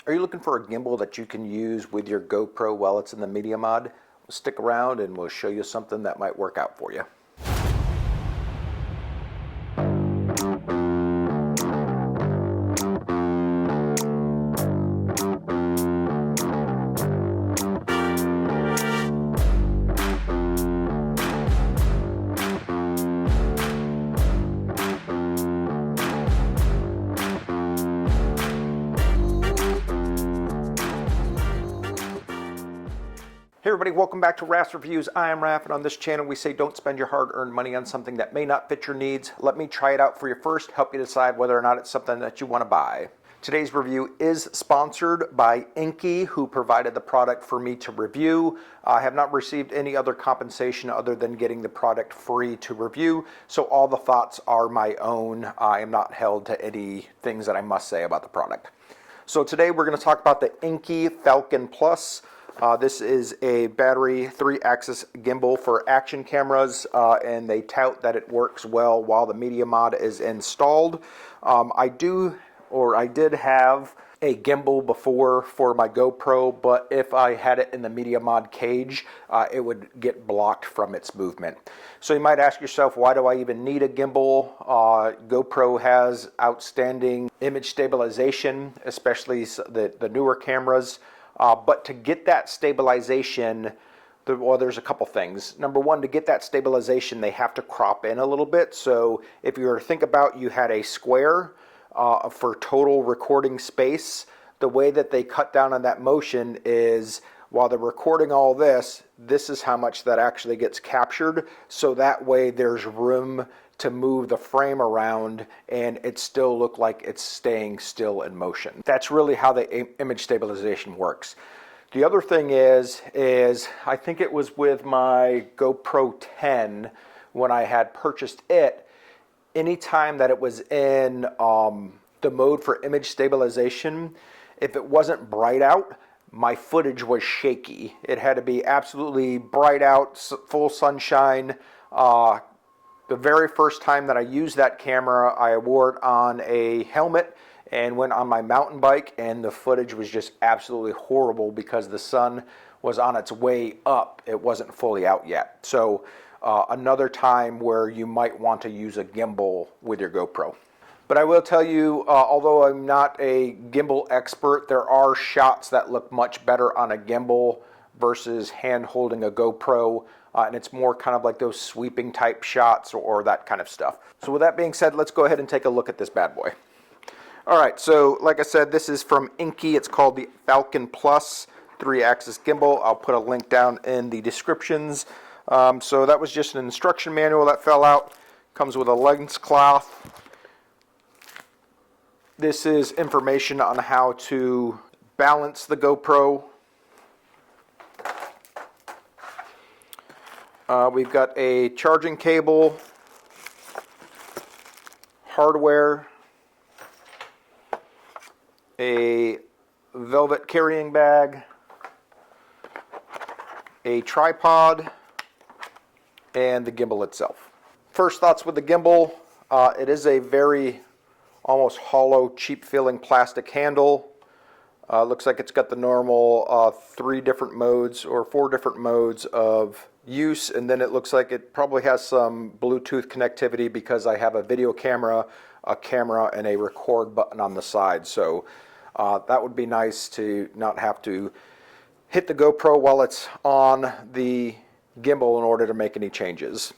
Are you looking for a gimbal that you can use with your GoPro while it's in the media mod? Stick around and we'll show you something that might work out for you. Hey everybody, welcome back to Raph's Reviews. I am Raph, and on this channel we say don't spend your hard-earned money on something that may not fit your needs. Let me try it out for you first, help you decide whether or not it's something that you want to buy. Today's review is sponsored by Inky, who provided the product for me to review. I have not received any other compensation other than getting the product free to review, so all the thoughts are my own. I am not held to any things that I must say about the product. So today we're going to talk about the Inky Falcon Plus. This is a battery 3-axis gimbal for action cameras, and they tout that it works well while the media mod is installed. I did have a gimbal before for my GoPro, but if I had it in the media mod cage, it would get blocked from its movement. So you might ask yourself, why do I even need a gimbal? GoPro has outstanding image stabilization, especially the newer cameras. But to get that stabilization, well, there's a couple things. Number one, to get that stabilization, they have to crop in a little bit. So if you were to think about you had a square for total recording space, the way that they cut down on that motion is while they're recording all this, this is how much that actually gets captured. So that way there's room to move the frame around and it still look like it's staying still in motion. That's really how the image stabilization works. The other thing is I think it was with my GoPro 10 when I had purchased it, anytime that it was in the mode for image stabilization, if it wasn't bright out, my footage was shaky. It had to be absolutely bright out, full sunshine. The very first time that I used that camera, I wore it on a helmet and went on my mountain bike, and the footage was just absolutely horrible because the sun was on its way up. It wasn't fully out yet. So another time where you might want to use a gimbal with your GoPro. But I will tell you, although I'm not a gimbal expert, there are shots that look much better on a gimbal versus hand holding a GoPro. And it's more kind of like those sweeping type shots or that kind of stuff. So with that being said, let's go ahead and take a look at this bad boy. Alright, so like I said, this is from Inky. It's called the Falcon Plus 3-axis gimbal. I'll put a link down in the descriptions. So that was just an instruction manual that fell out. Comes with a lens cloth. This is information on how to balance the GoPro. We've got a charging cable, hardware, a velvet carrying bag, a tripod, and the gimbal itself. First thoughts with the gimbal, it is a very almost hollow, cheap feeling plastic handle. Looks like it's got the normal 3 different modes or 4 different modes of use, and then it looks like it probably has some Bluetooth connectivity because I have a video camera, a camera, and a record button on the side. So that would be nice to not have to hit the GoPro while it's on the gimbal in order to make any changes.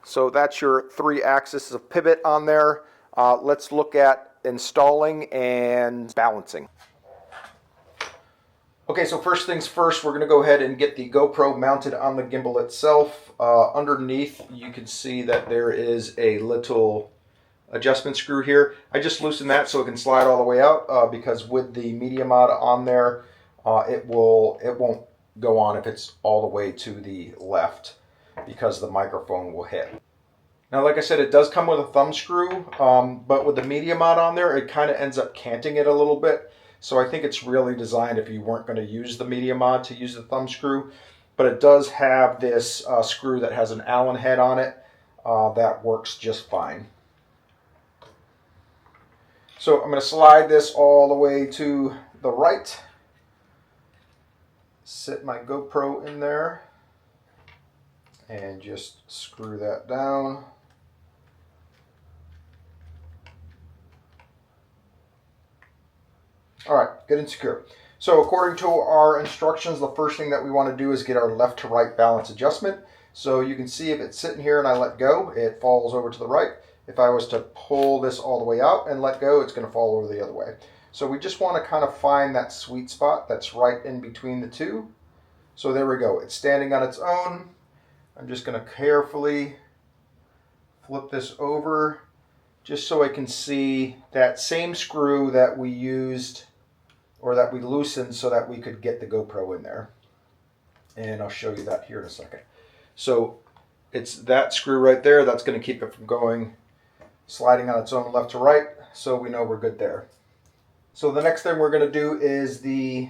So that's your 3 axes of pivot on there. Let's look at installing and balancing. Okay, so first things first, we're going to go ahead and get the GoPro mounted on the gimbal itself. Underneath, you can see that there is a little adjustment screw here. I just loosened that so it can slide all the way out because with the media mod on there, it won't go on if it's all the way to the left because the microphone will hit. Now, like I said, it does come with a thumb screw, but with the media mod on there, it kind of ends up canting it a little bit. So I think it's really designed if you weren't going to use the media mod to use the thumb screw. But it does have this screw that has an Allen head on it that works just fine. So I'm going to slide this all the way to the right, sit my GoPro in there, and just screw that down. All right, good and secure. So according to our instructions, the first thing that we want to do is get our left to right balance adjustment. So you can see if it's sitting here and I let go, it falls over to the right. If I was to pull this all the way out and let go, it's going to fall over the other way. So we just want to kind of find that sweet spot that's right in between the two. So there we go. It's standing on its own. I'm just going to carefully flip this over just so I can see that same screw that we used or that we loosened so that we could get the GoPro in there. And I'll show you that here in a second. So it's that screw right there that's going to keep it from going sliding on its own left to right, so we know we're good there. So the next thing we're going to do is the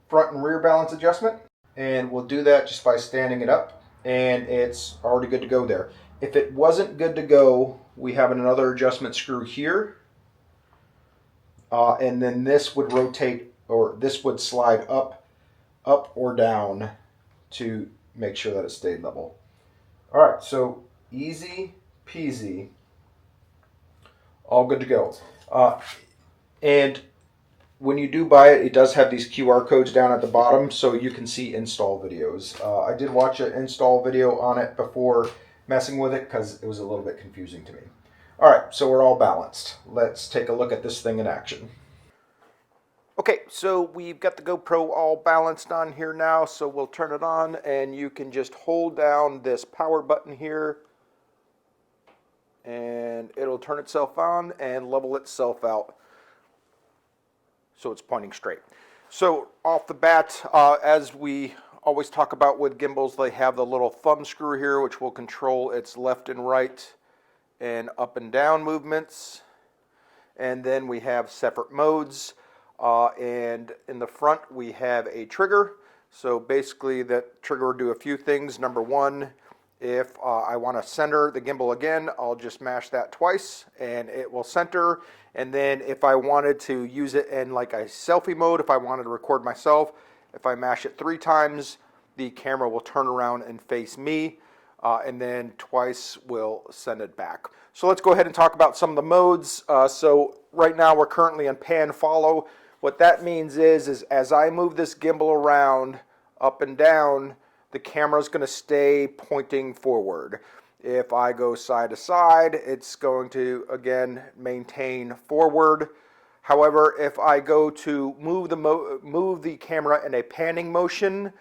front and rear balance adjustment, and we'll do that just by standing it up, and it's already good to go there. If it wasn't good to go, we have another adjustment screw here, and then this would rotate, or this would slide up or down to make sure that it stayed level. All right, so easy peasy, all good to go. And when you do buy it, it does have these QR codes down at the bottom so you can see install videos. I did watch an install video on it before messing with it because it was a little bit confusing to me. All right, so we're all balanced. Let's take a look at this thing in action. Okay, so we've got the GoPro all balanced on here now, so we'll turn it on and you can just hold down this power button here and it'll turn itself on and level itself out so it's pointing straight. So off the bat, as we always talk about with gimbals, they have the little thumb screw here which will control its left and right and up and down movements. And then we have separate modes. And in the front we have a trigger. So basically that trigger will do a few things. Number one, if I want to center the gimbal again, I'll just mash that twice and it will center. And then if I wanted to use it in like a selfie mode, if I wanted to record myself, if I mash it 3 times, the camera will turn around and face me. And then twice will send it back. So let's go ahead and talk about some of the modes. So right now we're currently in pan follow. What that means is as I move this gimbal around up and down, the camera is going to stay pointing forward. If I go side to side, it's going to again maintain forward. However, if I go to move the camera in a panning motion,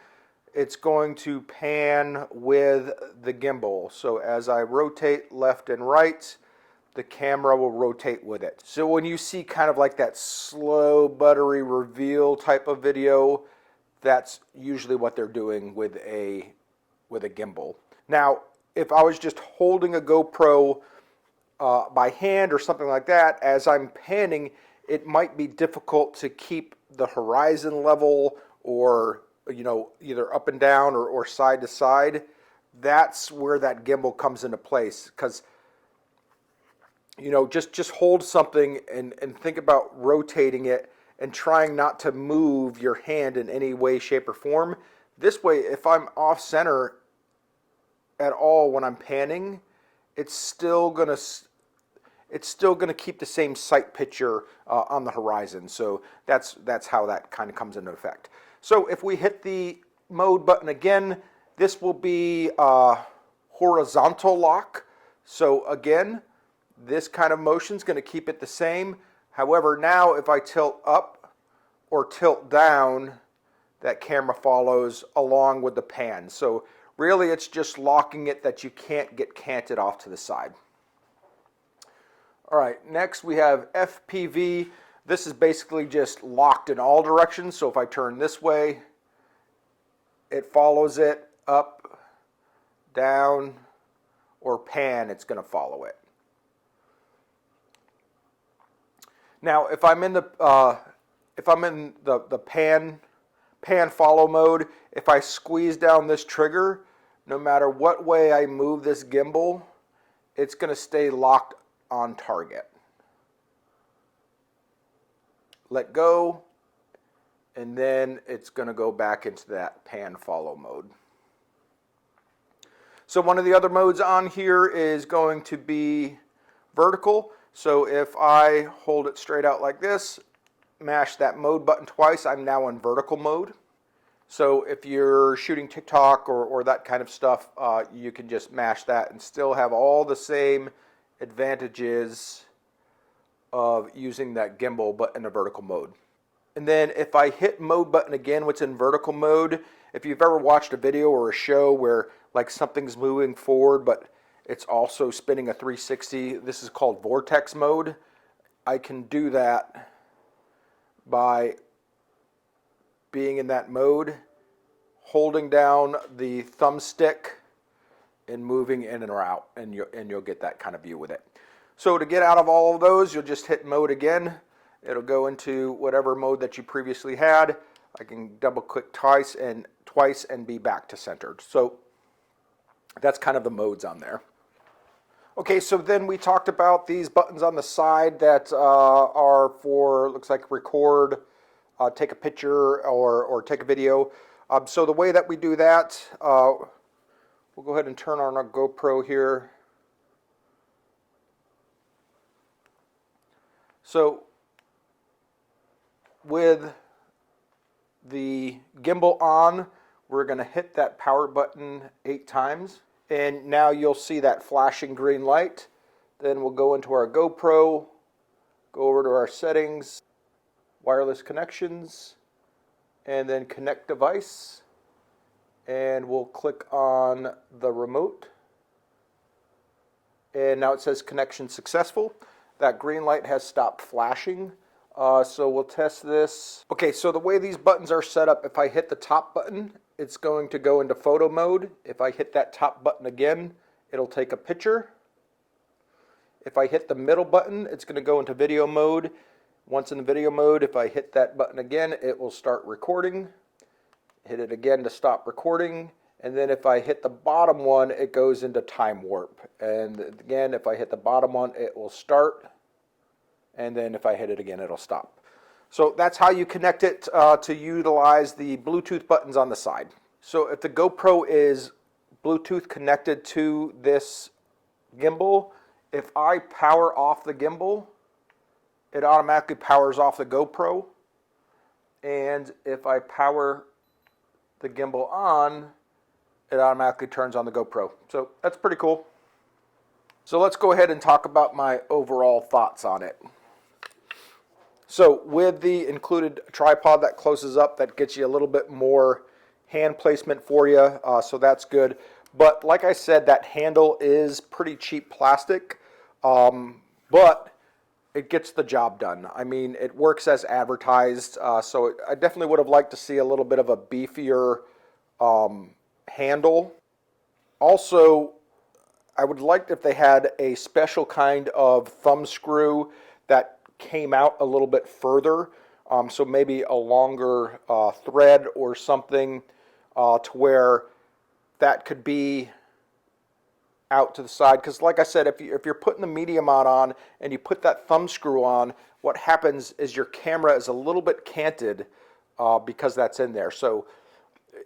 it's going to pan with the gimbal. So as I rotate left and right, the camera will rotate with it. So when you see kind of like that slow, buttery reveal type of video, that's usually what they're doing with a gimbal. Now, if I was just holding a GoPro by hand or something like that, as I'm panning, it might be difficult to keep the horizon level or either up and down or side to side. That's where that gimbal comes into place, because just hold something and think about rotating it and trying not to move your hand in any way, shape, or form. This way, if I'm off center at all when I'm panning, it's still gonna keep the same sight picture on the horizon. So that's how that kind of comes into effect. So if we hit the mode button again, this will be horizontal lock. So again, this kind of motion is going to keep it the same. However, now if I tilt up or tilt down, that camera follows along with the pan. So really it's just locking it that you can't get canted off to the side. All right, next we have FPV. This is basically just locked in all directions. So if I turn this way, it follows it up, down, or pan, it's going to follow it. Now, if I'm in the pan follow mode, if I squeeze down this trigger, no matter what way I move this gimbal, it's going to stay locked on target. Let go, and then it's going to go back into that pan follow mode. So one of the other modes on here is going to be vertical. So if I hold it straight out like this, mash that mode button twice, I'm now in vertical mode. So if you're shooting TikTok or that kind of stuff, you can just mash that and still have all the same advantages of using that gimbal but in a vertical mode. And then if I hit mode button again, what's in vertical mode, if you've ever watched a video or a show where like something's moving forward but it's also spinning a 360, this is called vortex mode. I can do that by being in that mode, holding down the thumbstick and moving in and out, and you'll get that kind of view with it. So to get out of all of those, you'll just hit mode again. It'll go into whatever mode that you previously had. I can double click twice and be back to centered. So that's kind of the modes on there. Okay, so then we talked about these buttons on the side that are for, looks like record, take a picture, or take a video. So the way that we do that, we'll go ahead and turn on our GoPro here. So with the gimbal on, we're going to hit that power button 8 times. And now you'll see that flashing green light. Then we'll go into our GoPro, go over to our settings, wireless connections, and then connect device. And we'll click on the remote. And now it says connection successful. That green light has stopped flashing. So we'll test this. Okay, so the way these buttons are set up, if I hit the top button, it's going to go into photo mode. If I hit that top button again, it'll take a picture. If I hit the middle button, it's going to go into video mode. Once in the video mode, if I hit that button again, it will start recording. Hit it again to stop recording. And then if I hit the bottom one, it goes into time warp. And again, if I hit the bottom one, it will start. And then if I hit it again, it'll stop. So that's how you connect it to utilize the Bluetooth buttons on the side. So if the GoPro is Bluetooth connected to this gimbal, if I power off the gimbal, it automatically powers off the GoPro. And if I power the gimbal on, it automatically turns on the GoPro. So that's pretty cool. So let's go ahead and talk about my overall thoughts on it. So with the included tripod that closes up, that gets you a little bit more hand placement for you, so that's good. But like I said, that handle is pretty cheap plastic, but it gets the job done. I mean, it works as advertised, so I definitely would have liked to see a little bit of a beefier handle. Also, I would like if they had a special kind of thumb screw that came out a little bit further, so maybe a longer thread or something to where that could be out to the side. Because like I said, if you're putting the medium mount on and you put that thumb screw on, what happens is your camera is a little bit canted because that's in there. So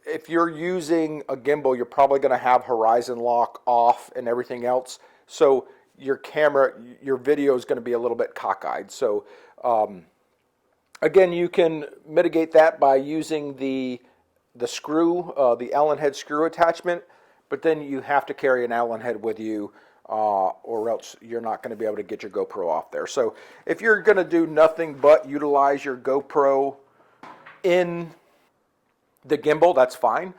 if you're using a gimbal, you're probably going to have horizon lock off and everything else. So your camera, your video is going to be a little bit cockeyed. So again, you can mitigate that by using the screw, the Allen head screw attachment, but then you have to carry an Allen head with you or else you're not going to be able to get your GoPro off there. So if you're going to do nothing but utilize your GoPro in the gimbal, that's fine.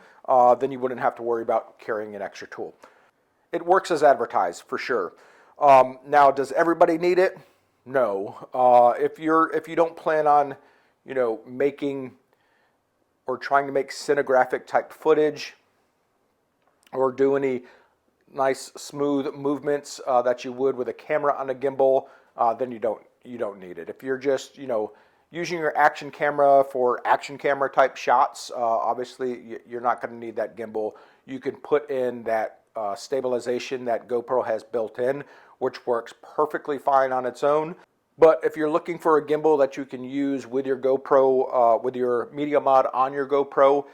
Then you wouldn't have to worry about carrying an extra tool. It works as advertised for sure. Now, does everybody need it? No. If you don't plan on, making or trying to make cinegraphic type footage or do any nice smooth movements that you would with a camera on a gimbal, then you don't need it. If you're just using your action camera for action camera type shots, obviously you're not going to need that gimbal. You can put in that stabilization that GoPro has built in, which works perfectly fine on its own. But if you're looking for a gimbal that you can use with your GoPro, with your media mod on your GoPro,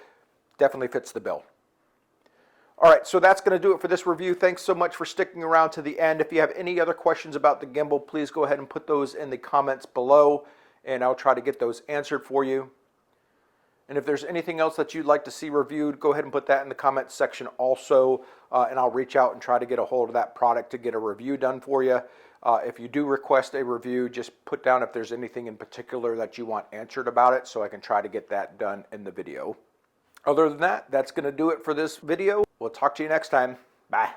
definitely fits the bill. All right, so that's going to do it for this review. Thanks so much for sticking around to the end. If you have any other questions about the gimbal, please go ahead and put those in the comments below, and I'll try to get those answered for you. And if there's anything else that you'd like to see reviewed, go ahead and put that in the comments section also, and I'll reach out and try to get a hold of that product to get a review done for you. If you do request a review, just put down if there's anything in particular that you want answered about it so I can try to get that done in the video. Other than that, that's going to do it for this video. We'll talk to you next time. Bye.